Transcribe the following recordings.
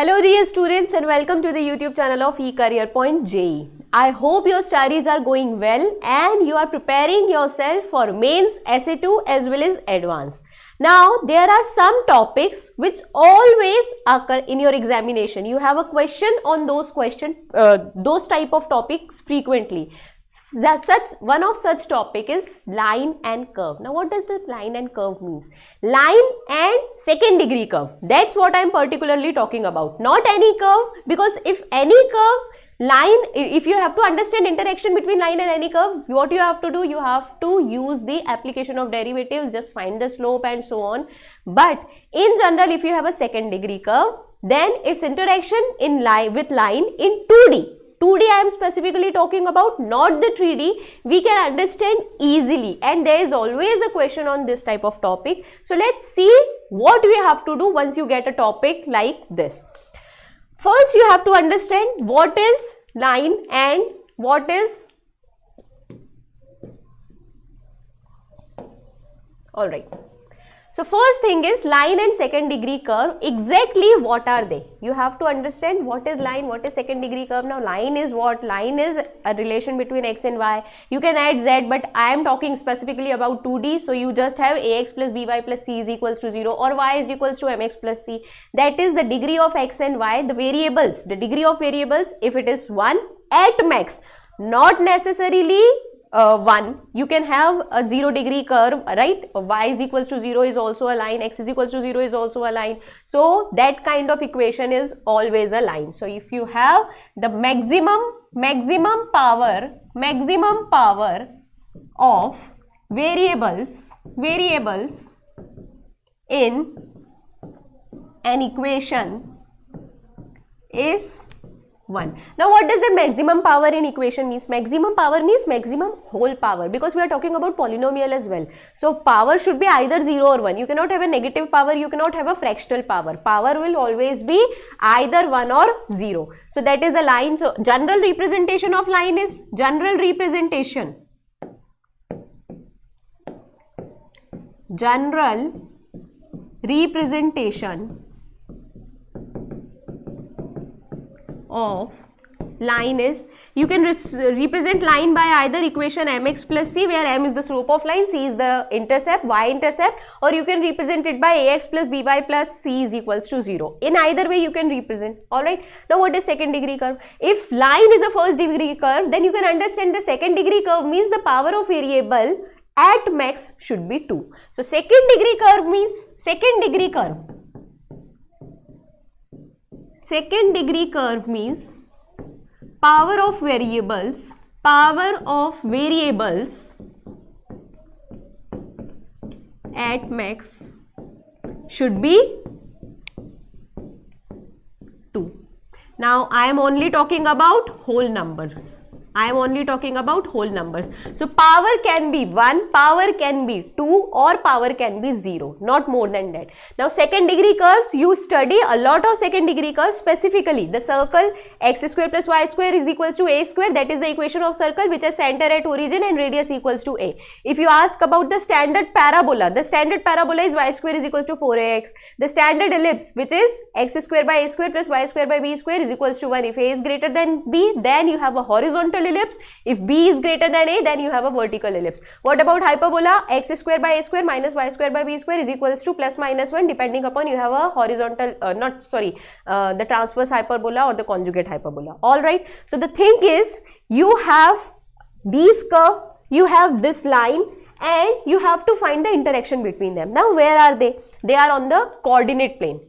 Hello dear students and welcome to the YouTube channel of eCareer Point JEE. I hope your studies are going well and you are preparing yourself for mains, essay 2 as well as advanced. Now there are some topics which always occur in your examination. You have a question on those type of topics frequently. One of such topic is line and curve. Now what does the line and curve means? Line and second degree curve. That's what I am particularly talking about. Not any curve, because if any curve, line, if you have to understand interaction between line and any curve, what you have to do, you have to use the application of derivatives, just find the slope and so on. But in general, if you have a second degree curve, then its interaction in with line in 2D. 2D I am specifically talking about, not the 3D, we can understand easily, and there is always a question on this type of topic. So let's see what we have to do once you get a topic like this. First you have to understand what is line and what is, alright. So first thing is line and second degree curve. Exactly what are they? You have to understand what is line, what is second degree curve. Now line is what? Line is a relation between x and y. You can add z, but I am talking specifically about 2D. So you just have ax plus by plus c is equals to 0 or y is equals to mx plus c. That is the degree of x and y, the variables, the degree of variables. If it is 1 at max, not necessarily 1, you can have a 0 degree curve, right? Y is equals to 0 is also a line, x is equals to 0 is also a line. So that kind of equation is always a line. So if you have the maximum power of variables in an equation is 1. Now what does the maximum power in equation means? Maximum power means maximum whole power, because we are talking about polynomial as well. So power should be either 0 or 1. You cannot have a negative power, you cannot have a fractional power. Power will always be either 1 or 0. So that is a line. So general representation of line is general representation of line is, you can represent line by either equation mx plus c, where m is the slope of line, c is the intercept, y-intercept, or you can represent it by ax plus by plus c is equals to 0. In either way you can represent. Alright. Now what is second degree curve? If line is a first degree curve, then you can understand the second degree curve means the power of variable at max should be 2. So second degree curve means second degree curve means power of variables at max should be 2. Now I am only talking about whole numbers. So power can be 1, power can be 2, or power can be 0, not more than that. Now second degree curves, you study a lot of second degree curves, specifically the circle x square plus y square is equals to a square. That is the equation of circle which has center at origin and radius equals to a. If you ask about the standard parabola is y square is equals to 4ax. The standard ellipse, which is x square by a square plus y square by b square is equals to 1. If a is greater than b, then you have a horizontal ellipse. If b is greater than a, then you have a vertical ellipse. What about hyperbola? X square by a square minus y square by b square is equals to plus minus 1, depending upon you have a horizontal, the transverse hyperbola or the conjugate hyperbola. Alright. So the thing is, you have these curve, you have this line, and you have to find the interaction between them. Now where are they? They are on the coordinate plane.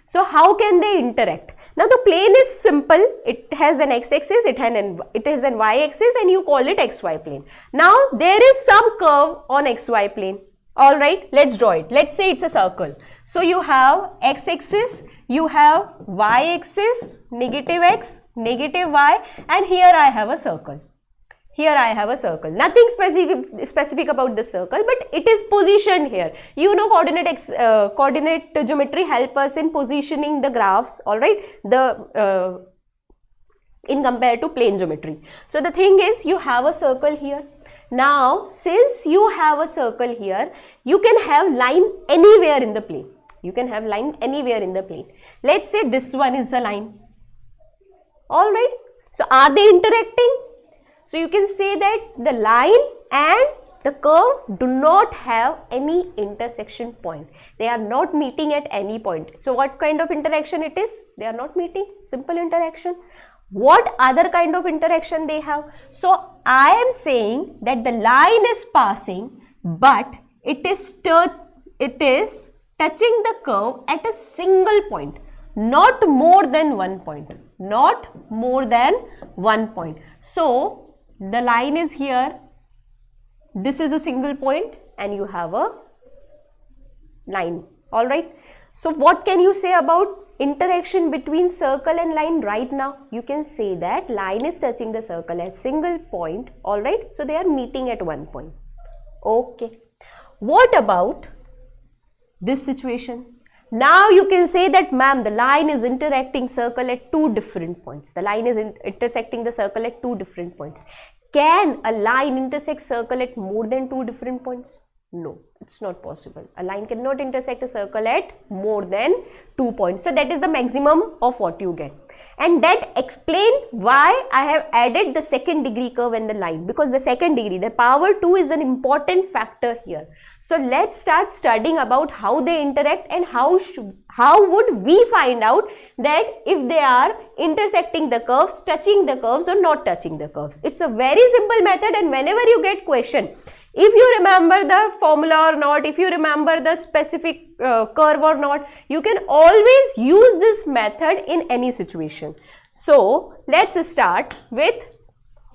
So how can they interact? Now the plane is simple. It has an x-axis, it has an y-axis, and you call it xy plane. Now there is some curve on xy plane. Alright, let's draw it. Let's say it's a circle. So you have x-axis, you have y-axis, negative x, negative y, and here I have a circle. Nothing specific about the circle, but it is positioned here. You know, coordinate geometry help us in positioning the graphs, alright, in compared to plane geometry. So the thing is, you have a circle here. Now, since you have a circle here, you can have line anywhere in the plane. You can have line anywhere in the plane. Let's say this one is the line. Alright, so are they interacting? So you can say that the line and the curve do not have any intersection point. They are not meeting at any point. So what kind of interaction it is? They are not meeting. Simple interaction. What other kind of interaction they have? So I am saying that the line is passing, but it is touching the curve at a single point, not more than one point. Not more than one point. So the line is here. This is a single point and you have a line. Alright. So what can you say about interaction between circle and line right now? You can say that line is touching the circle at single point. Alright. So they are meeting at one point. Okay. What about this situation? Now you can say that, ma'am, the line is interacting circle at two different points. The line is intersecting the circle at two different points. Can a line intersect circle at more than two different points? No, it's not possible. A line cannot intersect a circle at more than 2 points. So that is the maximum of what you get. And that explains why I have added the second degree curve and the line, because the second degree, the power 2 is an important factor here. So let's start studying about how they interact and how would we find out that if they are intersecting the curves, touching the curves or not touching the curves. It's a very simple method, and whenever you get question, if you remember the formula or not, if you remember the specific curve or not, you can always use this method in any situation. So let's start with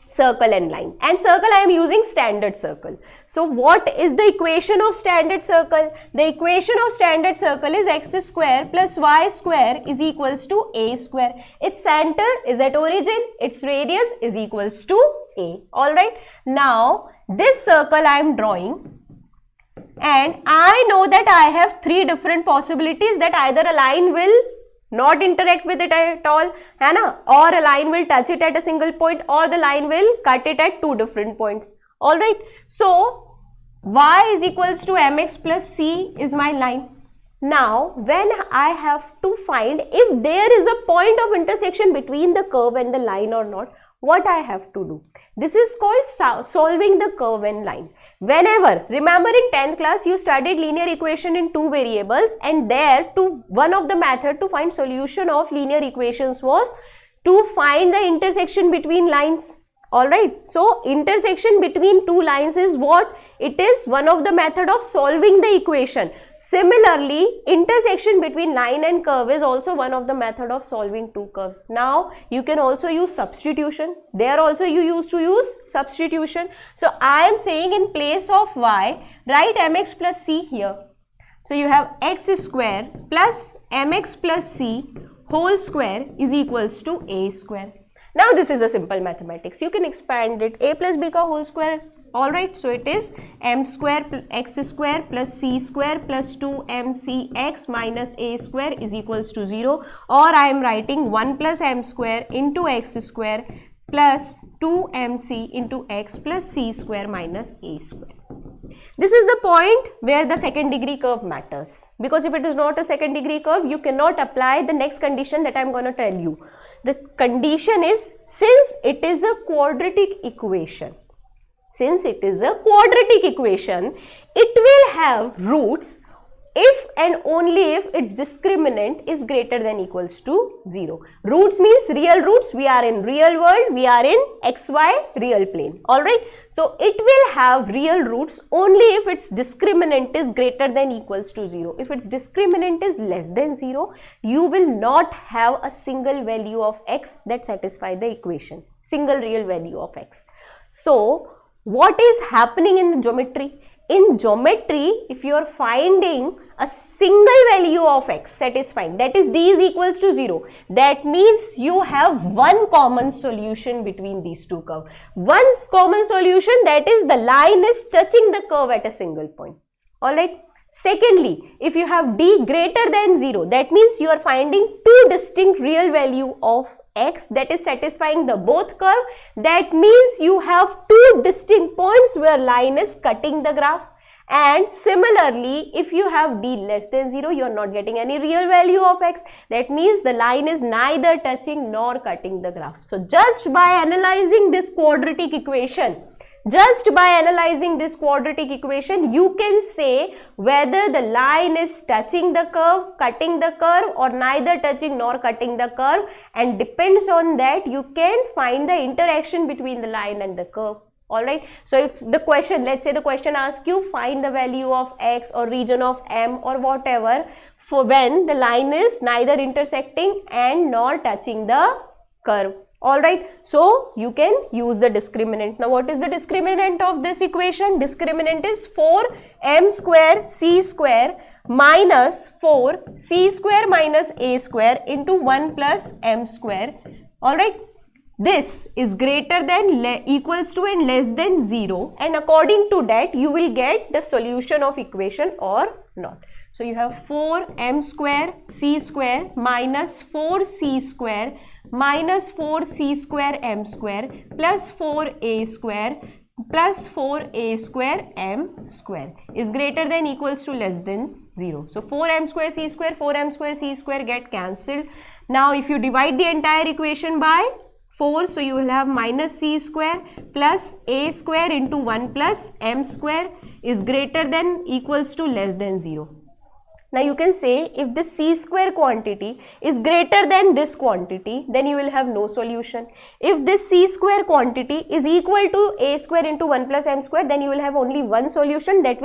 circle and line. And circle, I am using standard circle. So what is the equation of standard circle? The equation of standard circle is x square plus y square is equals to a square. Its center is at origin, its radius is equals to a. Alright. Now this circle I am drawing, and I know that I have three different possibilities, that either a line will not interact with it at all, or a line will touch it at a single point, or the line will cut it at two different points. Alright. So y is equals to mx plus c is my line. Now when I have to find if there is a point of intersection between the curve and the line or not, what I have to do? This is called solving the curve and line. Whenever, remember in 10th class you studied linear equation in two variables, and there one of the method to find solution of linear equations was to find the intersection between lines. Alright, so intersection between two lines is what? It is one of the method of solving the equation. Similarly, intersection between line and curve is also one of the method of solving two curves. Now, you can also use substitution. There also you used to use substitution. So, I am saying in place of y, write mx plus c here. So, you have x square plus mx plus c whole square is equals to a square. Now, this is a simple mathematics. You can expand it. A plus b ka whole square. Alright, so it is m square plus x square plus c square plus 2mcx minus a square is equals to 0, or I am writing 1 plus m square into x square plus 2mc into x plus c square minus a square. This is the point where the second degree curve matters, because if it is not a second degree curve, you cannot apply the next condition that I am going to tell you. The condition is, since it is a quadratic equation, it will have roots if and only if its discriminant is greater than equals to 0. Roots means real roots. We are in real world. We are in xy real plane. Alright. So it will have real roots only if its discriminant is greater than equals to 0. If its discriminant is less than 0, you will not have a single value of x that satisfies the equation. Single real value of x. So what is happening in geometry? In geometry, if you are finding a single value of x satisfying, that is d is equals to 0, that means you have one common solution between these two curves. One common solution, that is the line is touching the curve at a single point. Alright. Secondly, if you have d greater than 0, that means you are finding two distinct real value of x that is satisfying the both curve. That means you have two distinct points where line is cutting the graph, And similarly, if you have d less than 0, you are not getting any real value of x. That means the line is neither touching nor cutting the graph. So just by analyzing this quadratic equation, you can say whether the line is touching the curve, cutting the curve, or neither touching nor cutting the curve, and depends on that you can find the interaction between the line and the curve. Alright, so if the question, let's say the question asks you find the value of x or region of M or whatever for when the line is neither intersecting and nor touching the curve. Alright, so you can use the discriminant. Now what is the discriminant of this equation? Discriminant is 4m square c square minus 4c square minus a square into 1 plus m square. Alright. This is greater than, equals to, and less than 0, and according to that you will get the solution of equation or not. So you have 4m square c square minus 4c square minus 4c square m square plus 4a square plus 4a square m square is greater than, equals to, less than 0. So 4m square c square, 4m square c square get cancelled. Now if you divide the entire equation by 4, so you will have minus c square plus a square into 1 plus m square is greater than, equals to, less than 0. Now you can say if this c square quantity is greater than this quantity, then you will have no solution. If this c square quantity is equal to a square into 1 plus m square, then you will have only one solution. That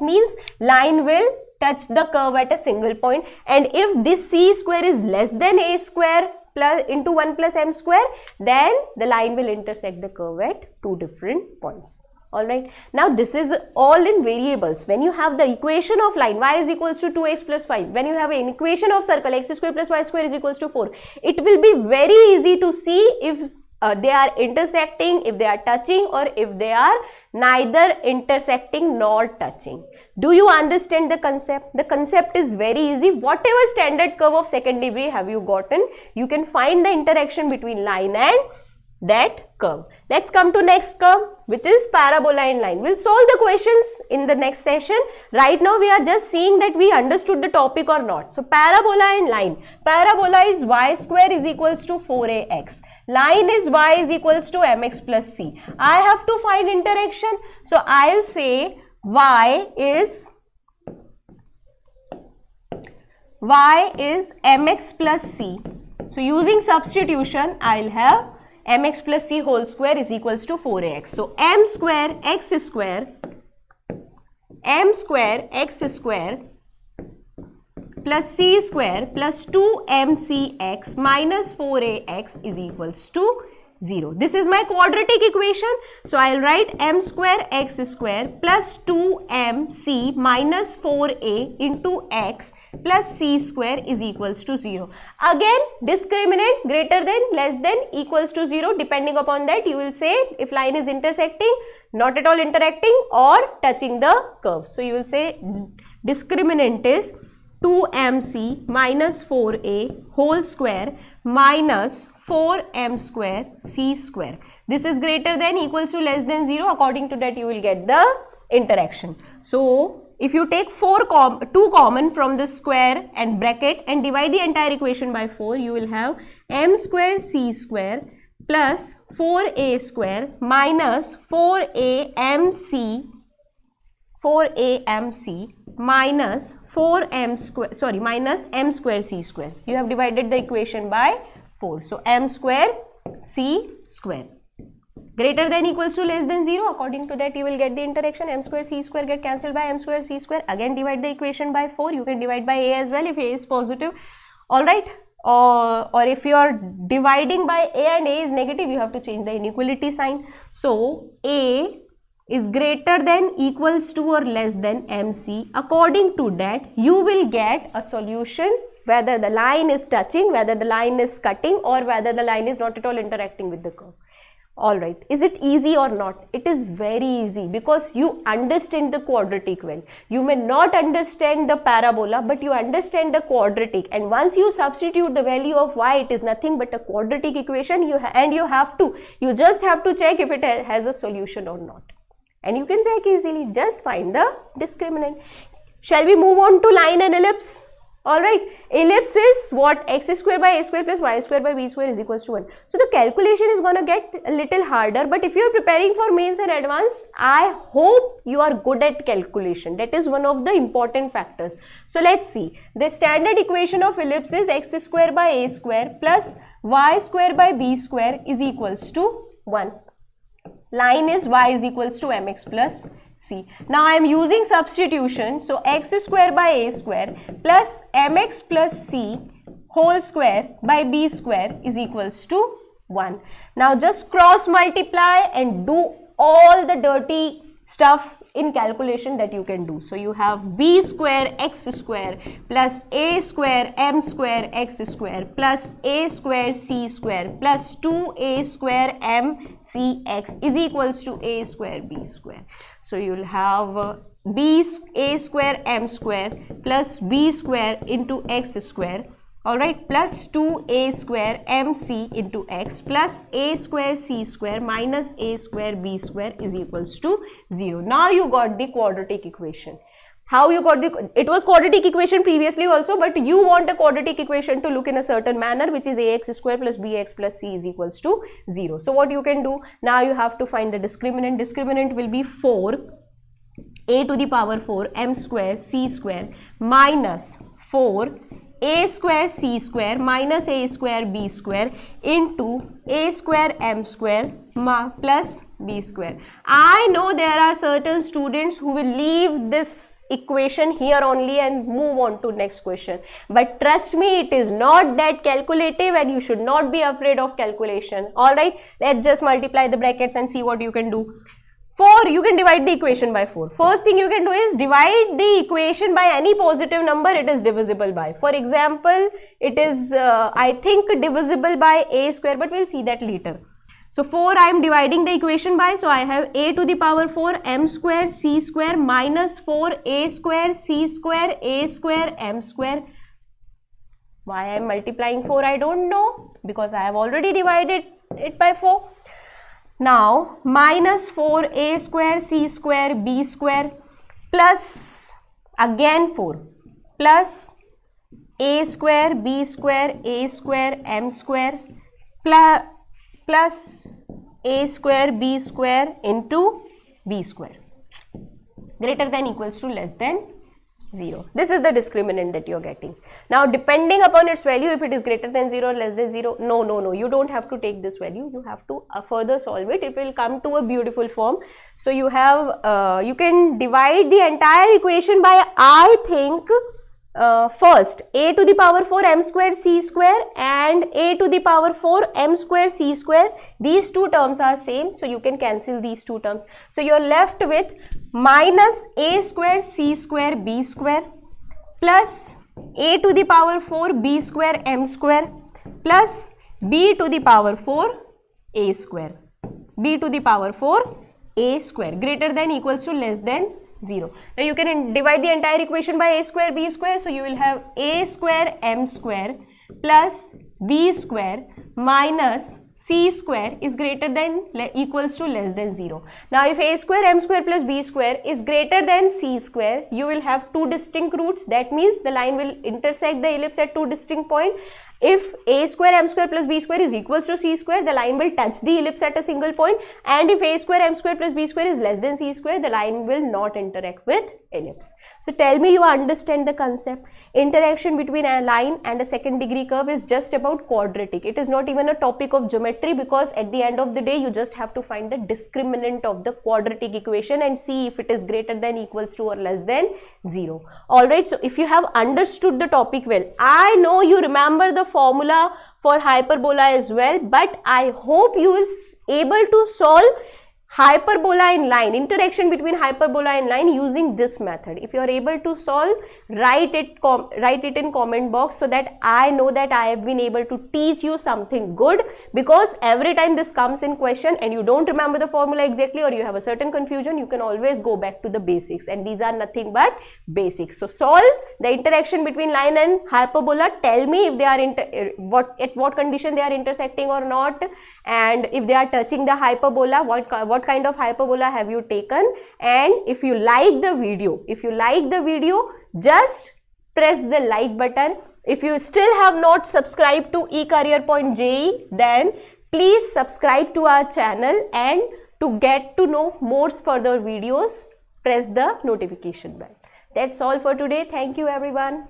means line will touch the curve at a single point, and if this c square is less than a square plus into 1 plus m square, then the line will intersect the curve at two different points. Alright, now this is all in variables. When you have the equation of line y is equals to 2x plus 5, when you have an equation of circle x square plus y square is equals to 4, it will be very easy to see if they are intersecting, if they are touching, or if they are neither intersecting nor touching. Do you understand the concept? The concept is very easy. Whatever standard curve of second degree have you gotten, you can find the interaction between line and that curve. Let's come to next curve, which is parabola and line. We'll solve the questions in the next session. Right now we are just seeing that we understood the topic or not. So parabola and line. Parabola is y square is equals to 4ax. Line is y is equals to mx plus c. I have to find interaction. So I'll say y is mx plus c. So using substitution, I'll have mx plus c whole square is equals to 4ax. So m square x square x square plus c square plus 2mcx minus 4ax is equals to 0. This is my quadratic equation. So I'll write m square x square plus 2mc minus 4a into x plus c square is equals to 0. Again, discriminant greater than, less than, equals to 0. Depending upon that, you will say if line is intersecting, not at all interacting, or touching the curve. So you will say discriminant is 2mc minus 4a whole square minus 4m square c square. This is greater than, equals to, less than 0. According to that, you will get the interaction. So if you take 2 common from the square and bracket and divide the entire equation by 4, you will have m square c square plus 4a square minus 4amc minus 4m square, minus m square c square. You have divided the equation by 4. So m square c square greater than, equals to, less than 0. According to that, you will get the interaction. M square c square get cancelled by m square c square. Again, divide the equation by 4. You can divide by a as well if a is positive. Alright. Or if you are dividing by a and a is negative, you have to change the inequality sign. So a is greater than, equals to, or less than mc. According to that, you will get a solution whether the line is touching, whether the line is cutting, or whether the line is not at all interacting with the curve. Alright, is it easy or not? It is very easy because you understand the quadratic well. You may not understand the parabola, but you understand the quadratic, and once you substitute the value of y, it is nothing but a quadratic equation. You just have to check if it has a solution or not. and you can check easily. Just find the discriminant. Shall we move on to line and ellipse? Alright, ellipse is what? X square by a square plus y square by b square is equals to 1. So the calculation is going to get a little harder, but if you are preparing for mains and advanced, I hope you are good at calculation. That is one of the important factors. So let's see. The standard equation of ellipse is x square by a square plus y square by b square is equals to 1. Line is y is equals to mx plus c. Now I am using substitution, so x square by a square plus mx plus c whole square by b square is equals to 1. Now just cross multiply and do all the dirty stuff in calculation that you can do. So you have b square x square plus a square m square x square plus a square c square plus 2a square m c x is equals to a square b square. So you will have a square m square plus b square into x square, alright, plus 2a square mc into x plus a square c square minus a square b square is equals to 0. Now you got the quadratic equation. How you got it was quadratic equation previously also, but you want a quadratic equation to look in a certain manner, which is ax square plus bx plus c is equals to 0. So what you can do, now you have to find the discriminant. Discriminant will be 4 a to the power 4 m square c square minus 4 a square c square minus a square b square into a square m square plus b square. I know there are certain students who will leave this equation here only and move on to next question, but trust me, it is not that calculative and you should not be afraid of calculation. Alright, let's just multiply the brackets and see what you can do. 4, you can divide the equation by 4. First thing you can do is divide the equation by any positive number it is divisible by. For example, it is I think divisible by a square, but we'll see that later. So 4 I am dividing the equation by, so I have a to the power 4 m square c square minus 4 a square c square a square m square. Why I am multiplying 4 I don't know, because I have already divided it by 4. Now minus 4 a square c square b square plus again 4 plus a square b square a square m square plus a square b square into b square greater than equals to less than 0. This is the discriminant that you are getting. Now depending upon its value, if it is greater than 0 or less than 0, no, you don't have to take this value, you have to further solve it. It will come to a beautiful form. So you have you can divide the entire equation by, I think, first a to the power 4 m square c square and a to the power 4 m square c square. These two terms are same, so you can cancel these two terms. So you are left with minus a square c square b square plus a to the power 4 b square m square plus b to the power 4 a square, b to the power 4 a square greater than equals to less than 0. Now you can divide the entire equation by a square b square, so you will have a square m square plus b square minus c square is greater than equals to less than 0. Now if a square m square plus b square is greater than c square, you will have two distinct roots. That means the line will intersect the ellipse at two distinct points. If a square m square plus b square is equals to c square, the line will touch the ellipse at a single point, and if a square m square plus b square is less than c square, the line will not interact with ellipse. So tell me you understand the concept. Interaction between a line and a second degree curve is just about quadratic. It is not even a topic of geometry, because at the end of the day you just have to find the discriminant of the quadratic equation and see if it is greater than equals to or less than 0. Alright, so if you have understood the topic well, I know you remember the formula for hyperbola as well, but I hope you will able to solve hyperbola in line, interaction between hyperbola and line using this method. If you are able to solve, write it in comment box, so that I know that I have been able to teach you something good, because every time this comes in question and you don't remember the formula exactly, or you have a certain confusion, you can always go back to the basics, and these are nothing but basics. So solve the interaction between line and hyperbola. Tell me if they are at what condition they are intersecting or not, and if they are touching the hyperbola, what what kind of hyperbola have you taken, and if you like the video, just press the like button. If you still have not subscribed to eCareer Point JEE, then please subscribe to our channel, and to get to know more further videos, press the notification bell. That's all for today. Thank you everyone.